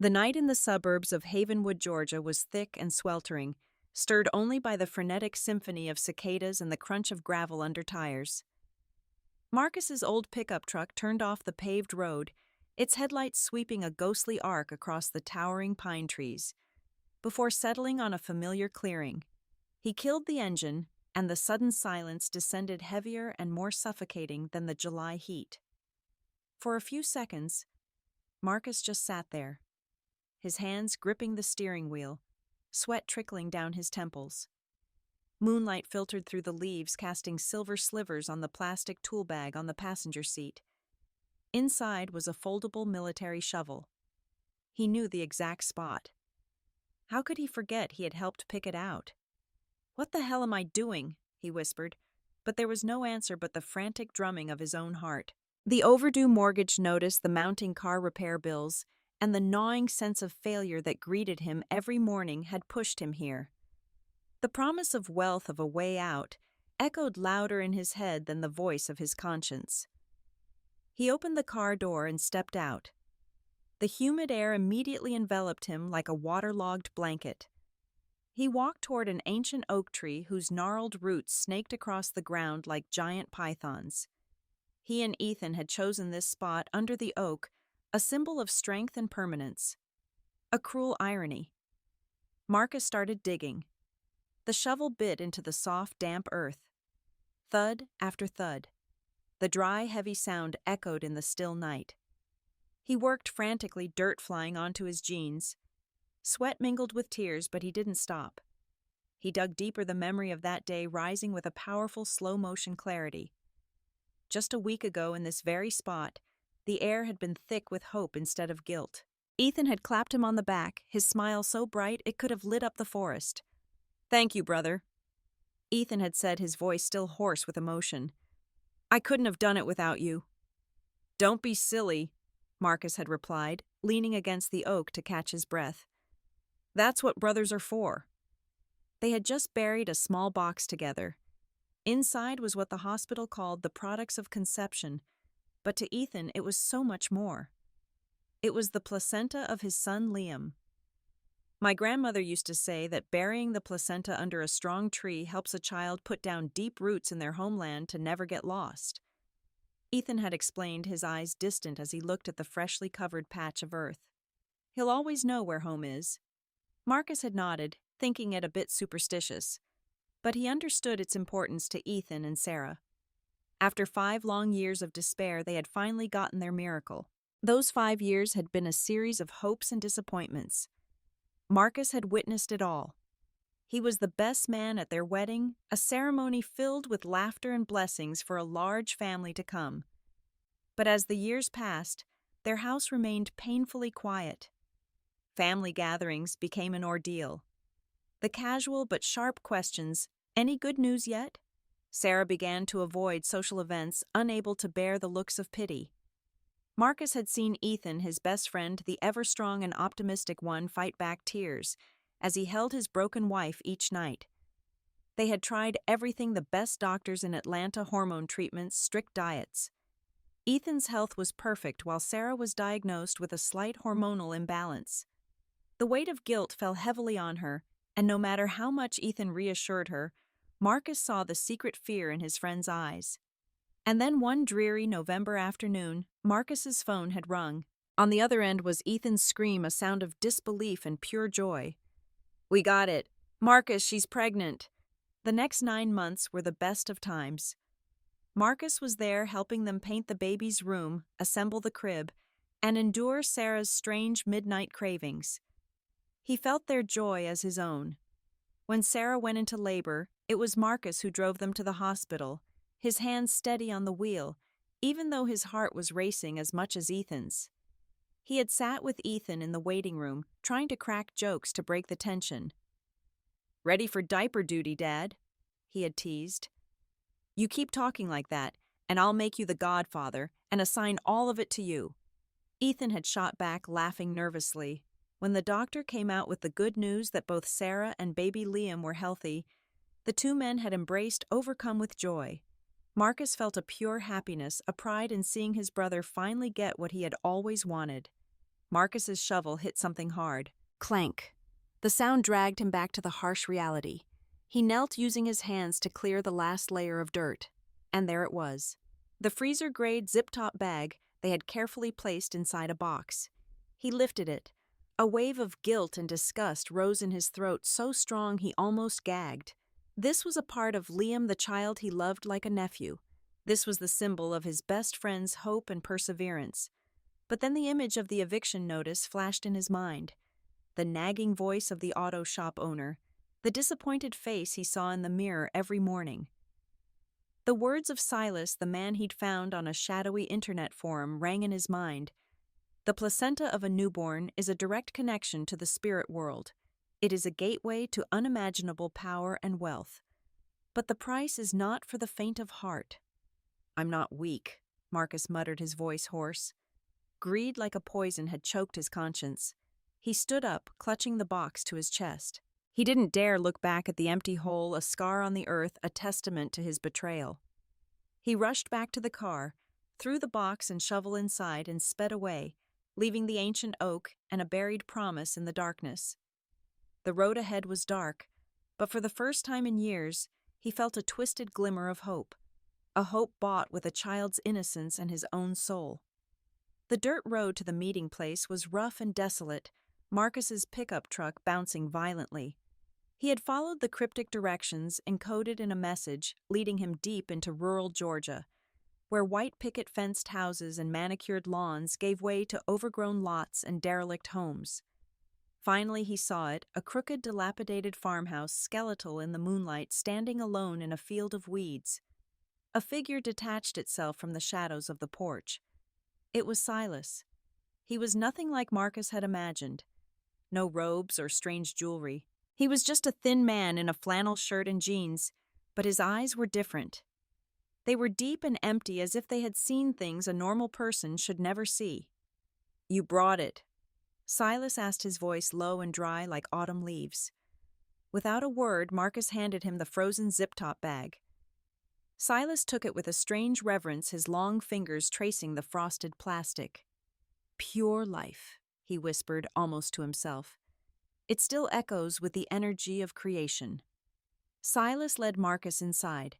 The night in the suburbs of Havenwood, Georgia was thick and sweltering, stirred only by the frenetic symphony of cicadas and the crunch of gravel under tires. Marcus's old pickup truck turned off the paved road, its headlights sweeping a ghostly arc across the towering pine trees, before settling on a familiar clearing. He killed the engine, and the sudden silence descended heavier and more suffocating than the July heat. For a few seconds, Marcus just sat there, his hands gripping the steering wheel, sweat trickling down his temples. Moonlight filtered through the leaves, casting silver slivers on the plastic tool bag on the passenger seat. Inside was a foldable military shovel. He knew the exact spot. How could he forget he had helped pick it out? "What the hell am I doing?" he whispered, but there was no answer but the frantic drumming of his own heart. The overdue mortgage notice, the mounting car repair bills, and the gnawing sense of failure that greeted him every morning had pushed him here. The promise of wealth, of a way out, echoed louder in his head than the voice of his conscience. He opened the car door and stepped out. The humid air immediately enveloped him like a waterlogged blanket. He walked toward an ancient oak tree whose gnarled roots snaked across the ground like giant pythons. He and Ethan had chosen this spot under the oak, a symbol of strength and permanence. A cruel irony. Marcus started digging. The shovel bit into the soft, damp earth. Thud after thud. The dry, heavy sound echoed in the still night. He worked frantically, dirt flying onto his jeans. Sweat mingled with tears, but he didn't stop. He dug deeper, the memory of that day rising with a powerful slow-motion clarity. Just a week ago in this very spot, the air had been thick with hope instead of guilt. Ethan had clapped him on the back, his smile so bright it could have lit up the forest. "Thank you, brother," Ethan had said, his voice still hoarse with emotion. "I couldn't have done it without you." "Don't be silly," Marcus had replied, leaning against the oak to catch his breath. "That's what brothers are for." They had just buried a small box together. Inside was what the hospital called the products of conception, but to Ethan it was so much more. It was the placenta of his son Liam. "My grandmother used to say that burying the placenta under a strong tree helps a child put down deep roots in their homeland to never get lost." Ethan had explained, his eyes distant as he looked at the freshly covered patch of earth. "He'll always know where home is." Marcus had nodded, thinking it a bit superstitious, but he understood its importance to Ethan and Sarah. After 5 long years of despair, they had finally gotten their miracle. Those 5 years had been a series of hopes and disappointments. Marcus had witnessed it all. He was the best man at their wedding, a ceremony filled with laughter and blessings for a large family to come. But as the years passed, their house remained painfully quiet. Family gatherings became an ordeal. The casual but sharp questions, "Any good news yet?" Sarah began to avoid social events, unable to bear the looks of pity. Marcus had seen Ethan, his best friend, the ever-strong and optimistic one, fight back tears as he held his broken wife each night. They had tried everything: the best doctors in Atlanta, hormone treatments, strict diets. Ethan's health was perfect while Sarah was diagnosed with a slight hormonal imbalance. The weight of guilt fell heavily on her, and no matter how much Ethan reassured her, Marcus saw the secret fear in his friend's eyes. And then one dreary November afternoon, Marcus's phone had rung. On the other end was Ethan's scream, a sound of disbelief and pure joy. "We got it. Marcus, she's pregnant." The next 9 months were the best of times. Marcus was there helping them paint the baby's room, assemble the crib, and endure Sarah's strange midnight cravings. He felt their joy as his own. When Sarah went into labor, it was Marcus who drove them to the hospital, his hands steady on the wheel, even though his heart was racing as much as Ethan's. He had sat with Ethan in the waiting room, trying to crack jokes to break the tension. "Ready for diaper duty, Dad?" he had teased. "You keep talking like that, and I'll make you the godfather and assign all of it to you." Ethan had shot back, laughing nervously. When the doctor came out with the good news that both Sarah and baby Liam were healthy, the two men had embraced, overcome with joy. Marcus felt a pure happiness, a pride in seeing his brother finally get what he had always wanted. Marcus's shovel hit something hard. Clank. The sound dragged him back to the harsh reality. He knelt using his hands to clear the last layer of dirt. And there it was. The freezer-grade zip-top bag they had carefully placed inside a box. He lifted it. A wave of guilt and disgust rose in his throat so strong he almost gagged. This was a part of Liam, the child he loved like a nephew. This was the symbol of his best friend's hope and perseverance. But then the image of the eviction notice flashed in his mind. The nagging voice of the auto shop owner, the disappointed face he saw in the mirror every morning. The words of Silas, the man he'd found on a shadowy internet forum, rang in his mind. The placenta of a newborn is a direct connection to the spirit world. It is a gateway to unimaginable power and wealth. But the price is not for the faint of heart. "I'm not weak," Marcus muttered, his voice hoarse. Greed like a poison had choked his conscience. He stood up, clutching the box to his chest. He didn't dare look back at the empty hole, a scar on the earth, a testament to his betrayal. He rushed back to the car, threw the box and shovel inside, and sped away, leaving the ancient oak and a buried promise in the darkness. The road ahead was dark, but for the first time in years, he felt a twisted glimmer of hope, a hope bought with a child's innocence and his own soul. The dirt road to the meeting place was rough and desolate, Marcus's pickup truck bouncing violently. He had followed the cryptic directions encoded in a message leading him deep into rural Georgia, where white picket fenced houses and manicured lawns gave way to overgrown lots and derelict homes. Finally he saw it, a crooked, dilapidated farmhouse, skeletal in the moonlight, standing alone in a field of weeds. A figure detached itself from the shadows of the porch. It was Silas. He was nothing like Marcus had imagined. No robes or strange jewelry. He was just a thin man in a flannel shirt and jeans, but his eyes were different. They were deep and empty, as if they had seen things a normal person should never see. "You brought it," Silas asked, his voice low and dry like autumn leaves. Without a word, Marcus handed him the frozen zip-top bag. Silas took it with a strange reverence, his long fingers tracing the frosted plastic. "Pure life," he whispered almost to himself. "It still echoes with the energy of creation." Silas led Marcus inside.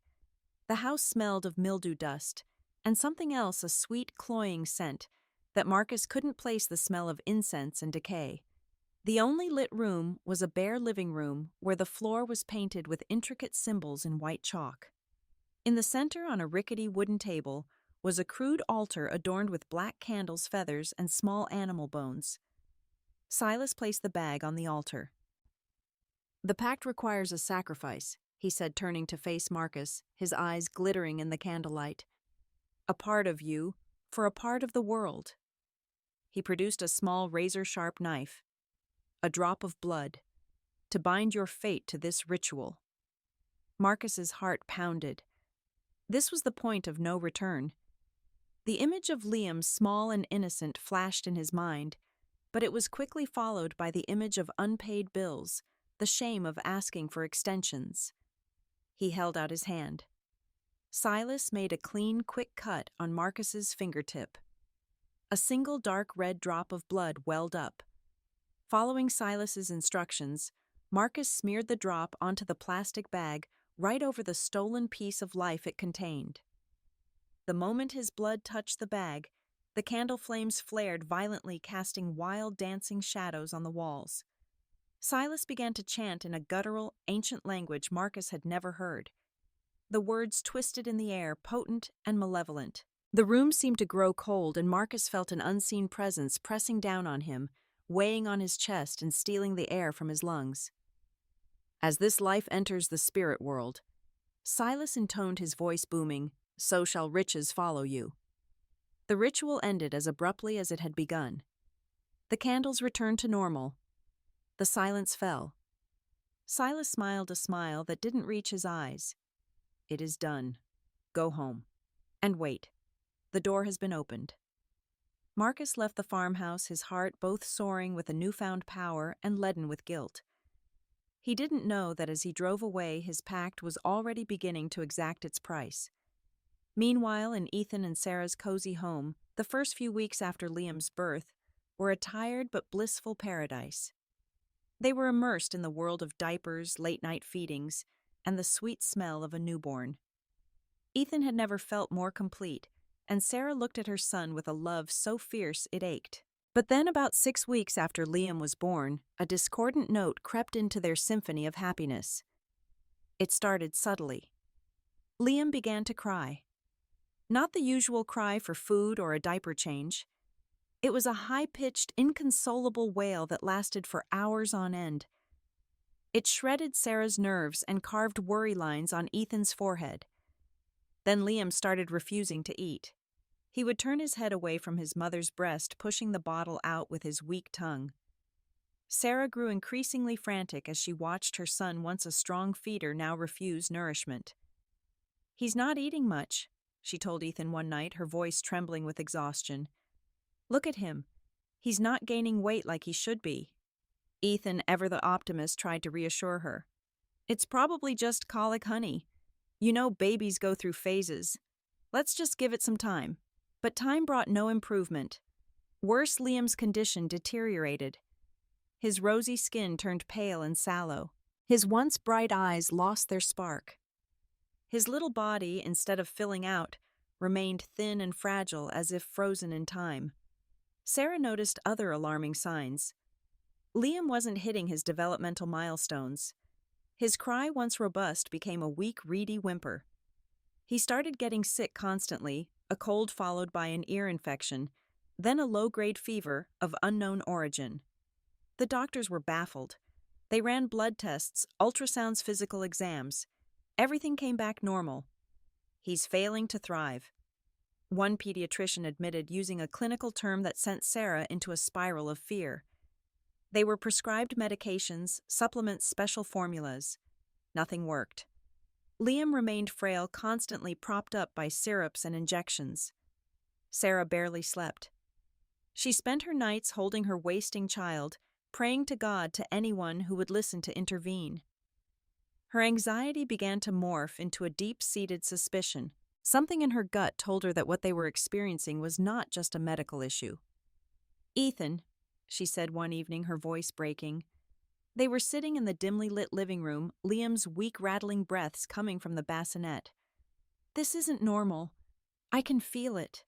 The house smelled of mildew dust, and something else, a sweet, cloying scent, that Marcus couldn't place the smell of incense and decay. The only lit room was a bare living room where the floor was painted with intricate symbols in white chalk. In the center, on a rickety wooden table, was a crude altar adorned with black candles, feathers, and small animal bones. Silas placed the bag on the altar. "The pact requires a sacrifice," he said, turning to face Marcus, his eyes glittering in the candlelight. "A part of you, for a part of the world." He produced a small razor-sharp knife. "A drop of blood, to bind your fate to this ritual." Marcus's heart pounded. This was the point of no return. The image of Liam, small and innocent, flashed in his mind, but it was quickly followed by the image of unpaid bills, the shame of asking for extensions. He held out his hand. Silas made a clean, quick cut on Marcus's fingertip. A single dark red drop of blood welled up. Following Silas's instructions, Marcus smeared the drop onto the plastic bag right over the stolen piece of life it contained. The moment his blood touched the bag, the candle flames flared violently, casting wild, dancing shadows on the walls. Silas began to chant in a guttural, ancient language Marcus had never heard. The words twisted in the air, potent and malevolent. The room seemed to grow cold, and Marcus felt an unseen presence pressing down on him, weighing on his chest and stealing the air from his lungs. "As this life enters the spirit world," Silas intoned, his voice booming, "so shall riches follow you." The ritual ended as abruptly as it had begun. The candles returned to normal. The silence fell. Silas smiled a smile that didn't reach his eyes. "It is done. Go home. And wait. The door has been opened." Marcus left the farmhouse, his heart both soaring with a newfound power and leaden with guilt. He didn't know that as he drove away, his pact was already beginning to exact its price. Meanwhile, in Ethan and Sarah's cozy home, the first few weeks after Liam's birth, were a tired but blissful paradise. They were immersed in the world of diapers, late-night feedings, and the sweet smell of a newborn. Ethan had never felt more complete, and Sarah looked at her son with a love so fierce it ached. But then, about 6 weeks after Liam was born, a discordant note crept into their symphony of happiness. It started subtly. Liam began to cry. Not the usual cry for food or a diaper change. It was a high-pitched, inconsolable wail that lasted for hours on end. It shredded Sarah's nerves and carved worry lines on Ethan's forehead. Then Liam started refusing to eat. He would turn his head away from his mother's breast, pushing the bottle out with his weak tongue. Sarah grew increasingly frantic as she watched her son, once a strong feeder, now refuse nourishment. "He's not eating much," she told Ethan one night, her voice trembling with exhaustion. "Look at him. He's not gaining weight like he should be." Ethan, ever the optimist, tried to reassure her. "It's probably just colic, honey. You know babies go through phases. Let's just give it some time." But time brought no improvement. Worse, Liam's condition deteriorated. His rosy skin turned pale and sallow. His once bright eyes lost their spark. His little body, instead of filling out, remained thin and fragile, as if frozen in time. Sarah noticed other alarming signs. Liam wasn't hitting his developmental milestones. His cry, once robust, became a weak, reedy whimper. He started getting sick constantly, a cold followed by an ear infection, then a low-grade fever of unknown origin. The doctors were baffled. They ran blood tests, ultrasounds, physical exams. Everything came back normal. "He's failing to thrive," one pediatrician admitted, using a clinical term that sent Sarah into a spiral of fear. They were prescribed medications, supplements, special formulas. Nothing worked. Liam remained frail, constantly propped up by syrups and injections. Sarah barely slept. She spent her nights holding her wasting child, praying to God, to anyone who would listen to intervene. Her anxiety began to morph into a deep-seated suspicion. Something in her gut told her that what they were experiencing was not just a medical issue. "Ethan," she said one evening, her voice breaking. They were sitting in the dimly lit living room, Liam's weak, rattling breaths coming from the bassinet. "This isn't normal. I can feel it."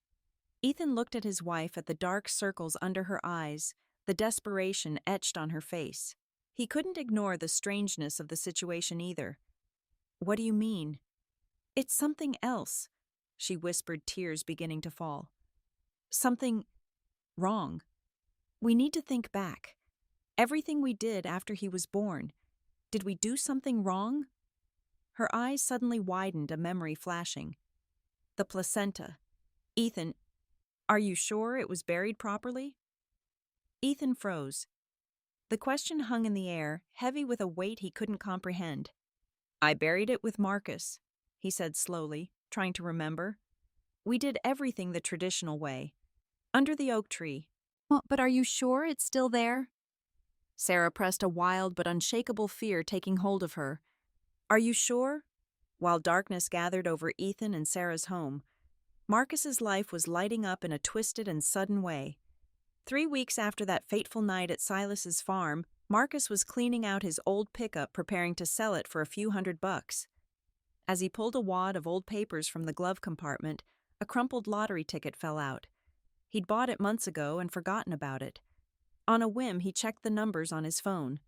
Ethan looked at his wife, at the dark circles under her eyes, the desperation etched on her face. He couldn't ignore the strangeness of the situation either. "What do you mean?" "It's something else," she whispered, tears beginning to fall. "Something wrong. We need to think back. Everything we did after he was born. Did we do something wrong?" Her eyes suddenly widened, a memory flashing. "The placenta. Ethan, are you sure it was buried properly?" Ethan froze. The question hung in the air, heavy with a weight he couldn't comprehend. "I buried it with Marcus," he said slowly, trying to remember. "We did everything the traditional way. Under the oak tree." "But are you sure it's still there?" Sarah pressed, a wild but unshakable fear taking hold of her. "Are you sure?" While darkness gathered over Ethan and Sarah's home, Marcus's life was lighting up in a twisted and sudden way. 3 weeks after that fateful night at Silas's farm, Marcus was cleaning out his old pickup, preparing to sell it for a few $100. As he pulled a wad of old papers from the glove compartment, a crumpled lottery ticket fell out. He'd bought it months ago and forgotten about it. On a whim, he checked the numbers on his phone.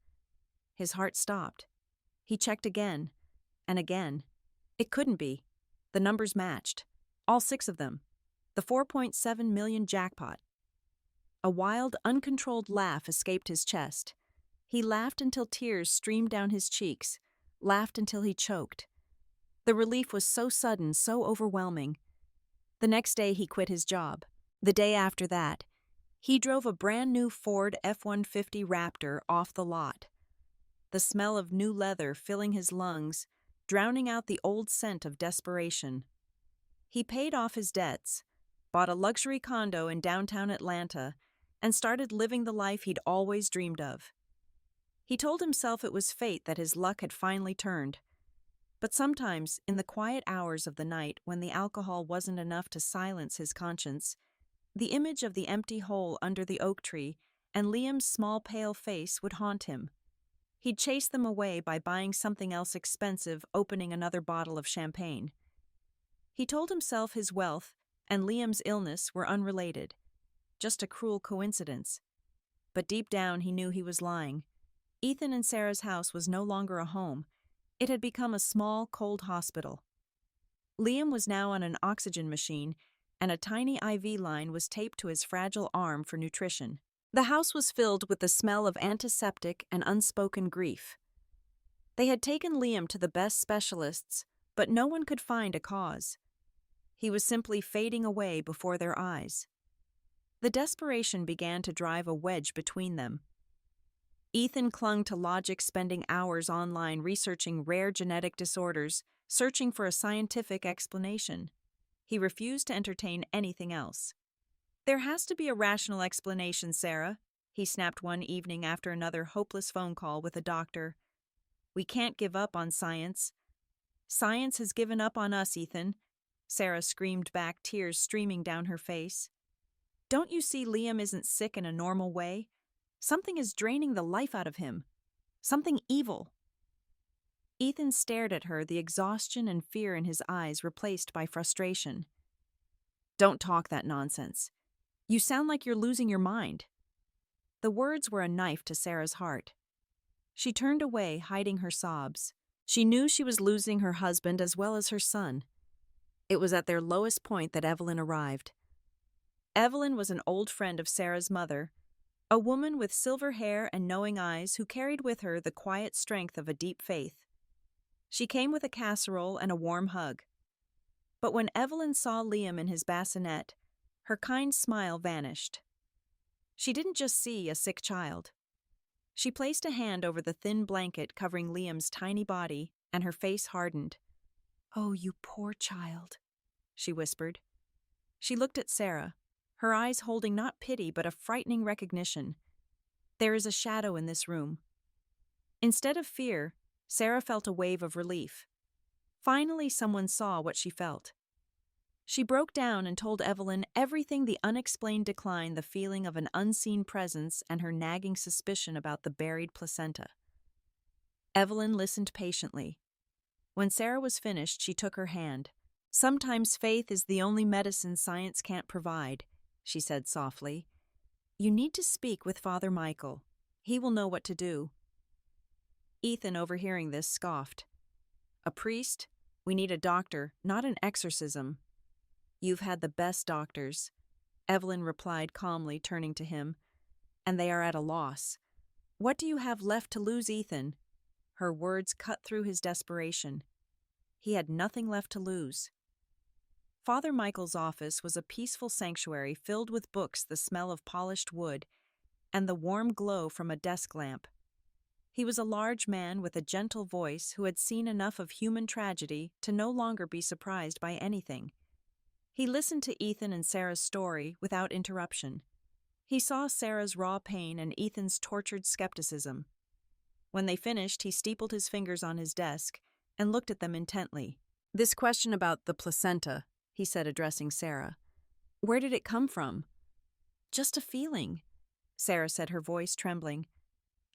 His heart stopped. He checked again, and again. It couldn't be. The numbers matched. All 6 of them. The 4.7 million jackpot. A wild, uncontrolled laugh escaped his chest. He laughed until tears streamed down his cheeks, laughed until he choked. The relief was so sudden, so overwhelming. The next day he quit his job. The day after that, he drove a brand-new Ford F-150 Raptor off the lot. The smell of new leather filling his lungs, drowning out the old scent of desperation. He paid off his debts, bought a luxury condo in downtown Atlanta, and started living the life he'd always dreamed of. He told himself it was fate that his luck had finally turned. But sometimes, in the quiet hours of the night when the alcohol wasn't enough to silence his conscience, The image of the empty hole under the oak tree and Liam's small pale face would haunt him. He'd chase them away by buying something else expensive, opening another bottle of champagne. He told himself his wealth and Liam's illness were unrelated, just a cruel coincidence. But deep down he knew he was lying. Ethan and Sarah's house was no longer a home. It had become a small, cold hospital. Liam was now on an oxygen machine, and a tiny IV line was taped to his fragile arm for nutrition. The house was filled with the smell of antiseptic and unspoken grief. They had taken Liam to the best specialists, but no one could find a cause. He was simply fading away before their eyes. The desperation began to drive a wedge between them. Ethan clung to logic, spending hours online researching rare genetic disorders, searching for a scientific explanation. He refused to entertain anything else. "There has to be a rational explanation, Sarah," he snapped one evening after another hopeless phone call with a doctor. "We can't give up on science." "Science has given up on us, Ethan," Sarah screamed back, tears streaming down her face. "Don't you see Liam isn't sick in a normal way? Something is draining the life out of him. Something evil." Ethan stared at her, the exhaustion and fear in his eyes replaced by frustration. "Don't talk that nonsense. You sound like you're losing your mind." The words were a knife to Sarah's heart. She turned away, hiding her sobs. She knew she was losing her husband as well as her son. It was at their lowest point that Evelyn arrived. Evelyn was an old friend of Sarah's mother, a woman with silver hair and knowing eyes who carried with her the quiet strength of a deep faith. She came with a casserole and a warm hug. But when Evelyn saw Liam in his bassinet, her kind smile vanished. She didn't just see a sick child. She placed a hand over the thin blanket covering Liam's tiny body, and her face hardened. "Oh, you poor child," she whispered. She looked at Sarah, her eyes holding not pity but a frightening recognition. "There is a shadow in this room." Instead of fear, Sarah felt a wave of relief. Finally, someone saw what she felt. She broke down and told Evelyn everything: the unexplained decline, the feeling of an unseen presence, and her nagging suspicion about the buried placenta. Evelyn listened patiently. When Sarah was finished, she took her hand. "Sometimes faith is the only medicine science can't provide," she said softly. "You need to speak with Father Michael. He will know what to do." Ethan, overhearing this, scoffed. "A priest? We need a doctor, not an exorcism." "You've had the best doctors," Evelyn replied calmly, turning to him, "and they are at a loss. What do you have left to lose, Ethan?" Her words cut through his desperation. He had nothing left to lose. Father Michael's office was a peaceful sanctuary filled with books, the smell of polished wood, and the warm glow from a desk lamp. He was a large man with a gentle voice who had seen enough of human tragedy to no longer be surprised by anything. He listened to Ethan and Sarah's story without interruption. He saw Sarah's raw pain and Ethan's tortured skepticism. When they finished, he steepled his fingers on his desk and looked at them intently. "This question about the placenta," he said, addressing Sarah. "Where did it come from?" "Just a feeling," Sarah said, her voice trembling.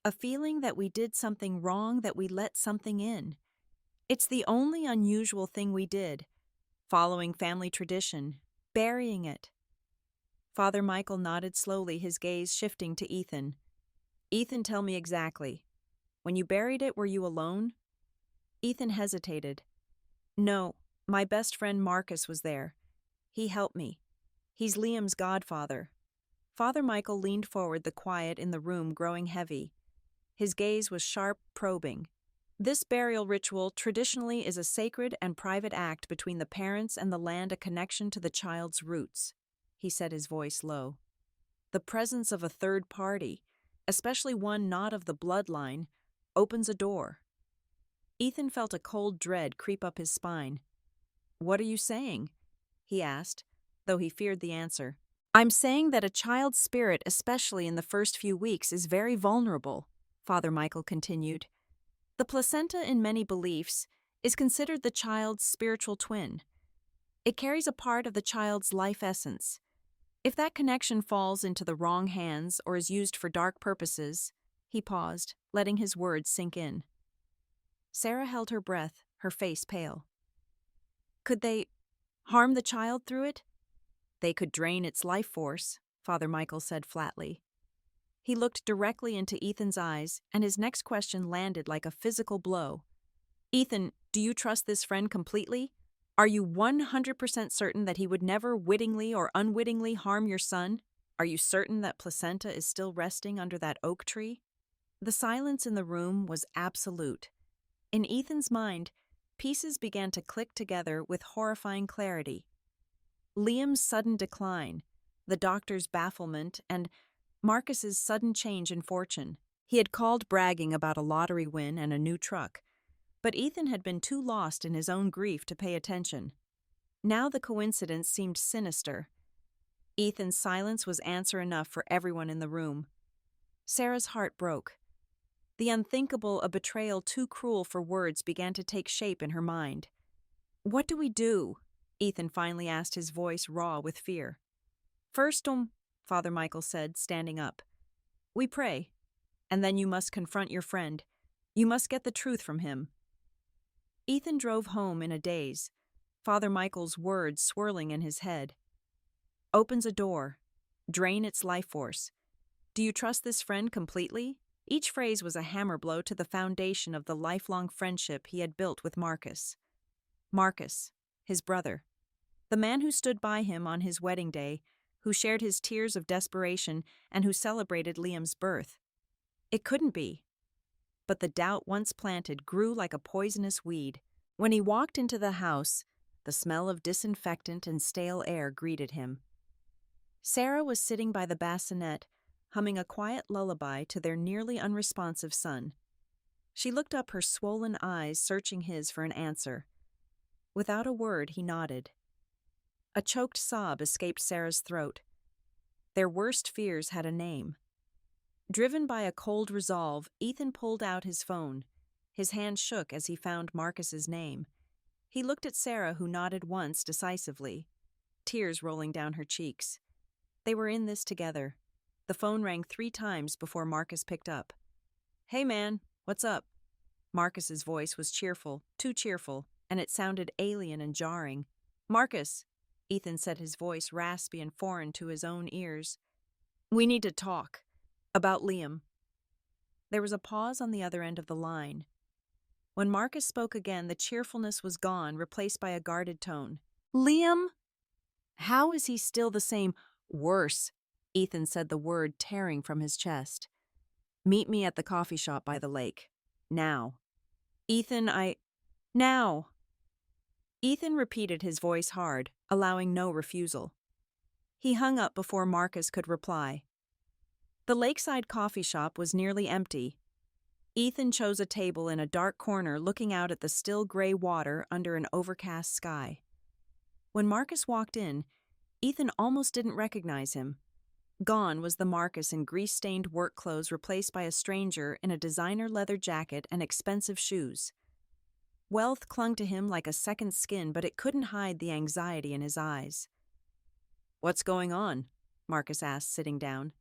"A feeling that we did something wrong, that we let something in. It's the only unusual thing we did. Following family tradition, burying it." Father Michael nodded slowly, his gaze shifting to Ethan. "Ethan, tell me exactly. When you buried it, were you alone?" Ethan hesitated. "No, my best friend Marcus was there. He helped me. He's Liam's godfather." Father Michael leaned forward, the quiet in the room growing heavy. His gaze was sharp, probing. "This burial ritual traditionally is a sacred and private act between the parents and the land, a connection to the child's roots," he said, his voice low. "The presence of a third party, especially one not of the bloodline, opens a door." Ethan felt a cold dread creep up his spine. "What are you saying?" he asked, though he feared the answer. "I'm saying that a child's spirit, especially in the first few weeks, is very vulnerable," Father Michael continued. "The placenta, in many beliefs, is considered the child's spiritual twin. It carries a part of the child's life essence. If that connection falls into the wrong hands or is used for dark purposes, he paused, letting his words sink in. Sarah held her breath, her face pale. Could they harm the child through it? They could drain its life force, Father Michael said flatly. He looked directly into Ethan's eyes, and his next question landed like a physical blow. Ethan, do you trust this friend completely? Are you 100% certain that he would never wittingly or unwittingly harm your son? Are you certain that placenta is still resting under that oak tree? The silence in the room was absolute. In Ethan's mind, pieces began to click together with horrifying clarity. Liam's sudden decline, the doctor's bafflement, and Marcus's sudden change in fortune. He had called bragging about a lottery win and a new truck, but Ethan had been too lost in his own grief to pay attention. Now the coincidence seemed sinister. Ethan's silence was answer enough for everyone in the room. Sarah's heart broke. The unthinkable, a betrayal too cruel for words, began to take shape in her mind. What do we do? Ethan finally asked, his voice raw with fear. First, Father Michael said, standing up. We pray, and then you must confront your friend. You must get the truth from him. Ethan drove home in a daze, Father Michael's words swirling in his head. Opens a door. Drain its life force. Do you trust this friend completely? Each phrase was a hammer blow to the foundation of the lifelong friendship he had built with Marcus. Marcus, his brother. The man who stood by him on his wedding day, who shared his tears of desperation, and who celebrated Liam's birth. It couldn't be. But the doubt once planted grew like a poisonous weed. When he walked into the house, the smell of disinfectant and stale air greeted him. Sarah was sitting by the bassinet, humming a quiet lullaby to their nearly unresponsive son. She looked up, her swollen eyes searching his for an answer. Without a word, he nodded. A choked sob escaped Sarah's throat. Their worst fears had a name. Driven by a cold resolve, Ethan pulled out his phone. His hand shook as he found Marcus's name. He looked at Sarah, who nodded once decisively, tears rolling down her cheeks. They were in this together. The phone rang 3 times before Marcus picked up. Hey man, what's up? Marcus's voice was cheerful, too cheerful, and it sounded alien and jarring. Marcus, Ethan said, his voice raspy and foreign to his own ears. We need to talk. About Liam. There was a pause on the other end of the line. When Marcus spoke again, the cheerfulness was gone, replaced by a guarded tone. Liam? How is he still the same? Worse, Ethan said, the word tearing from his chest. Meet me at the coffee shop by the lake. Now. Ethan, Now. Ethan repeated, his voice hard, allowing no refusal. He hung up before Marcus could reply. The lakeside coffee shop was nearly empty. Ethan chose a table in a dark corner, looking out at the still gray water under an overcast sky. When Marcus walked in, Ethan almost didn't recognize him. Gone was the Marcus in grease-stained work clothes, replaced by a stranger in a designer leather jacket and expensive shoes. Wealth clung to him like a second skin, but it couldn't hide the anxiety in his eyes. What's going on? Marcus asked, sitting down.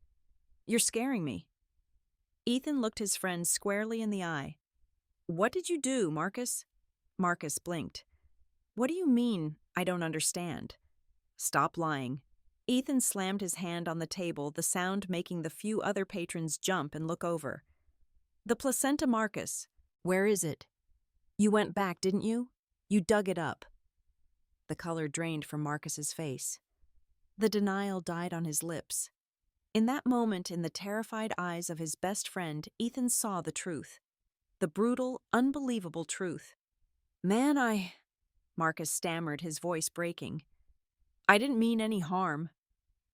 You're scaring me. Ethan looked his friend squarely in the eye. What did you do, Marcus? Marcus blinked. What do you mean, I don't understand? Stop lying. Ethan slammed his hand on the table, the sound making the few other patrons jump and look over. The placenta, Marcus. Where is it? You went back, didn't you? You dug it up. The color drained from Marcus's face. The denial died on his lips. In that moment, in the terrified eyes of his best friend, Ethan saw the truth. The brutal, unbelievable truth. Man, Marcus stammered, his voice breaking. I didn't mean any harm.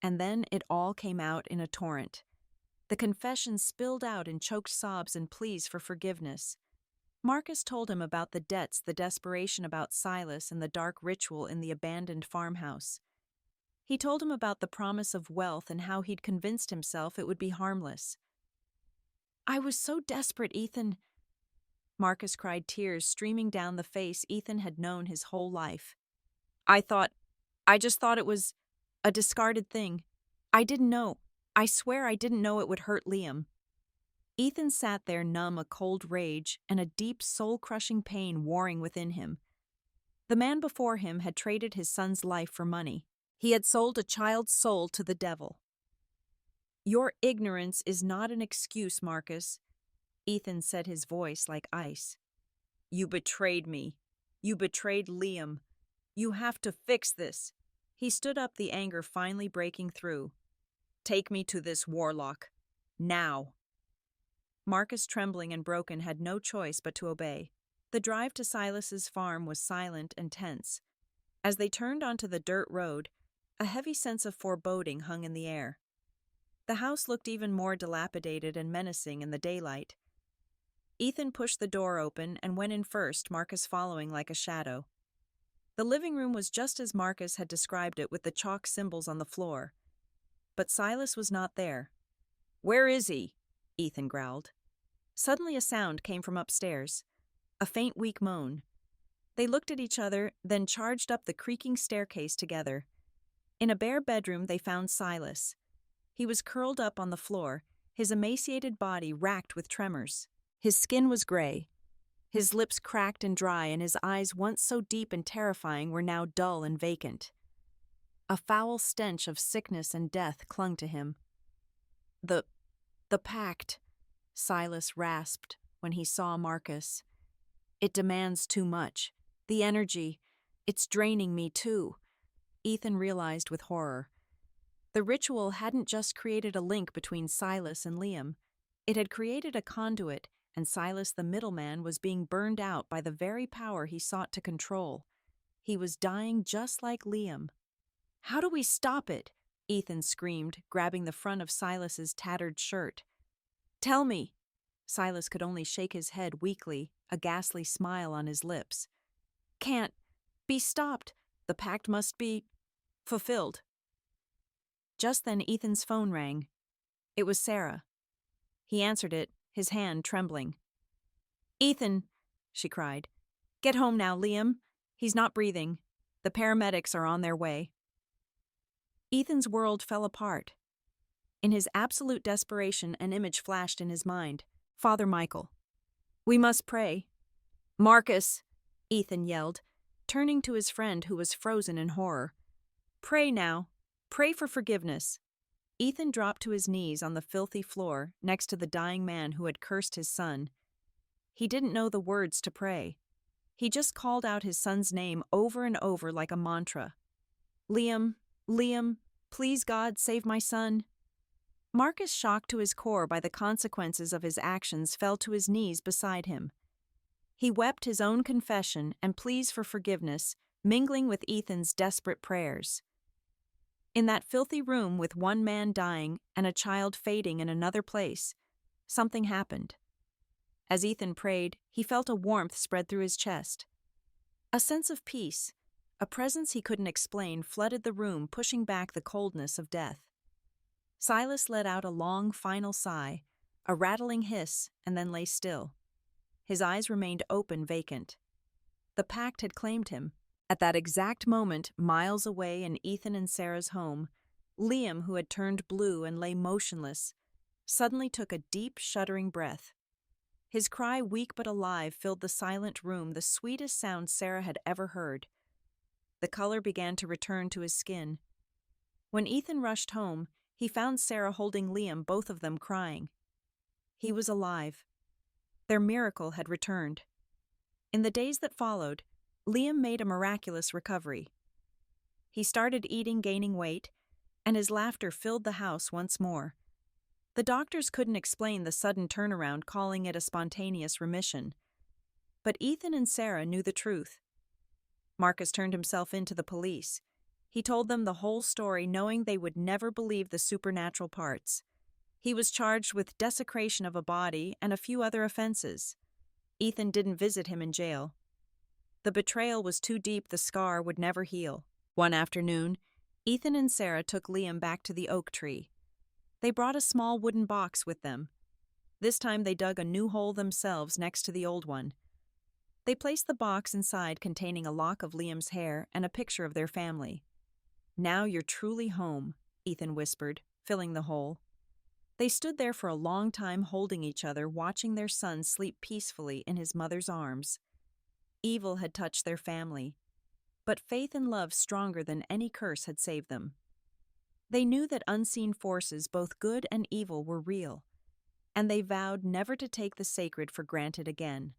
And then it all came out in a torrent. The confession spilled out in choked sobs and pleas for forgiveness. Marcus told him about the debts, the desperation about Silas, and the dark ritual in the abandoned farmhouse. He told him about the promise of wealth and how he'd convinced himself it would be harmless. I was so desperate, Ethan. Marcus cried, tears streaming down the face Ethan had known his whole life. I just thought it was a discarded thing. I didn't know. I swear I didn't know it would hurt Liam. Ethan sat there numb, a cold rage and a deep, soul-crushing pain warring within him. The man before him had traded his son's life for money. He had sold a child's soul to the devil. Your ignorance is not an excuse, Marcus, Ethan said, his voice like ice. You betrayed me. You betrayed Liam. You have to fix this. He stood up, the anger finally breaking through. Take me to this warlock. Now. Marcus, trembling and broken, had no choice but to obey. The drive to Silas's farm was silent and tense. As they turned onto the dirt road, a heavy sense of foreboding hung in the air. The house looked even more dilapidated and menacing in the daylight. Ethan pushed the door open and went in first, Marcus following like a shadow. The living room was just as Marcus had described it, with the chalk symbols on the floor. But Silas was not there. Where is he? Ethan growled. Suddenly a sound came from upstairs, a faint, weak moan. They looked at each other, then charged up the creaking staircase together. In a bare bedroom they found Silas. He was curled up on the floor, his emaciated body racked with tremors. His skin was gray, his lips cracked and dry, and his eyes, once so deep and terrifying, were now dull and vacant. A foul stench of sickness and death clung to him. The pact, Silas rasped when he saw Marcus. It demands too much. The energy, it's draining me too, Ethan realized with horror. The ritual hadn't just created a link between Silas and Liam. It had created a conduit, and Silas, the middleman, was being burned out by the very power he sought to control. He was dying just like Liam. How do we stop it? Ethan screamed, grabbing the front of Silas's tattered shirt. Tell me. Silas could only shake his head weakly, a ghastly smile on his lips. Can't be stopped. The pact must be fulfilled. Just then Ethan's phone rang. It was Sarah. He answered it, his hand trembling. Ethan, she cried. Get home now, Liam. He's not breathing. The paramedics are on their way. Ethan's world fell apart. In his absolute desperation, an image flashed in his mind. Father Michael. We must pray. Marcus, Ethan yelled, turning to his friend who was frozen in horror. Pray now. Pray for forgiveness. Ethan dropped to his knees on the filthy floor next to the dying man who had cursed his son. He didn't know the words to pray. He just called out his son's name over and over like a mantra. Liam, Liam, please God, save my son. Marcus, shocked to his core by the consequences of his actions, fell to his knees beside him. He wept his own confession and pleas for forgiveness, mingling with Ethan's desperate prayers. In that filthy room, with one man dying and a child fading in another place, something happened. As Ethan prayed, he felt a warmth spread through his chest. A sense of peace, a presence he couldn't explain, flooded the room, pushing back the coldness of death. Silas let out a long, final sigh, a rattling hiss, and then lay still. His eyes remained open, vacant. The pact had claimed him. At that exact moment, miles away in Ethan and Sarah's home, Liam, who had turned blue and lay motionless, suddenly took a deep, shuddering breath. His cry, weak but alive, filled the silent room, the sweetest sound Sarah had ever heard. The color began to return to his skin. When Ethan rushed home, he found Sarah holding Liam, both of them crying. He was alive. Their miracle had returned. In the days that followed, Liam made a miraculous recovery. He started eating, gaining weight, and his laughter filled the house once more. The doctors couldn't explain the sudden turnaround, calling it a spontaneous remission. But Ethan and Sarah knew the truth. Marcus turned himself in to the police. He told them the whole story, knowing they would never believe the supernatural parts. He was charged with desecration of a body and a few other offenses. Ethan didn't visit him in jail. The betrayal was too deep, the scar would never heal. One afternoon, Ethan and Sarah took Liam back to the oak tree. They brought a small wooden box with them. This time they dug a new hole themselves next to the old one. They placed the box inside, containing a lock of Liam's hair and a picture of their family. Now you're truly home, Ethan whispered, filling the hole. They stood there for a long time holding each other, watching their son sleep peacefully in his mother's arms. Evil had touched their family, but faith and love stronger than any curse had saved them. They knew that unseen forces, both good and evil, were real, and they vowed never to take the sacred for granted again.